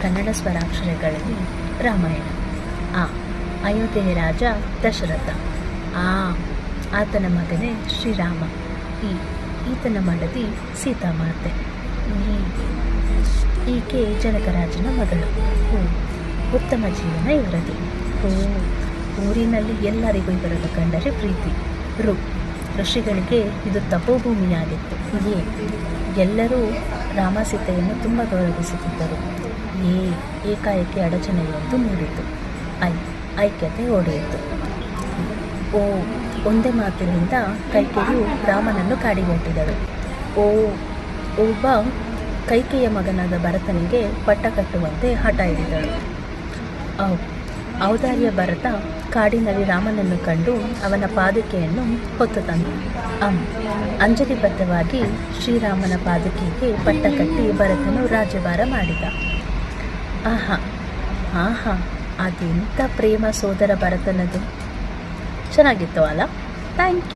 ಕನ್ನಡ ಸ್ವರಾಕ್ಷರಗಳಲ್ಲಿ ರಾಮಾಯಣ. ಆ ಅಯೋಧ್ಯೆಯ ರಾಜ ದಶರಥ. ಆತನ ಮಗನೇ ಶ್ರೀರಾಮ. ಈತನ ಮಡದಿ ಸೀತಾಮಾತೆ. ಈಕೆ ಜನಕರಾಜನ ಮಗಳು. ಉತ್ತಮ ಜೀವನ ಇವರದು. ಊರಿನಲ್ಲಿ ಎಲ್ಲರಿಗೂ ಇವರನ್ನು ಕಂಡರೆ ಪ್ರೀತಿ. ಋಷಿಗಳಿಗೆ ಇದು ತಪೋಭೂಮಿಯಾಗಿತ್ತು. ಎಲ್ಲರೂ ರಾಮ ಸೀತೆಯನ್ನು ತುಂಬ ಗೌರವಿಸುತ್ತಿದ್ದರು. ಏಕಾಏಕಿ ಅಡಚಣೆಯೊಂದು ಮೂಡಿತು. ಐಕ್ಯತೆ ಒಡೆಯಿತು. ಒಂದೇ ಮಾತಿನಿಂದ ಕೈಕೆಯು ರಾಮನನ್ನು ಕಾಡಿಗಟ್ಟಿದಳು. ಒಬ್ಬ ಕೈಕೆಯ ಮಗನಾದ ಭರತನಿಗೆ ಪಟ್ಟ ಕಟ್ಟುವಂತೆ ಹಠ ಹಿಡಿದಳು. ಔದಾರ್ಯ ಭರತ ಕಾಡಿನಲ್ಲಿ ರಾಮನನ್ನು ಕಂಡು ಅವನ ಪಾದುಕೆಯನ್ನು ಹೊತ್ತು ತಂದ. ಅಂಜಲಿಬದ್ಧವಾಗಿ ಶ್ರೀರಾಮನ ಪಾದುಕೆಗೆ ಪಟ್ಟ ಕಟ್ಟಿ ಭರತನು ರಾಜ್ಯಭಾರ ಮಾಡಿದ. ಅದೆಂಥ ಪ್ರೇಮ ಸೋದರ ಭರತನದು. ಚೆನ್ನಾಗಿತ್ತು ಅಲ್ಲ? Thank you.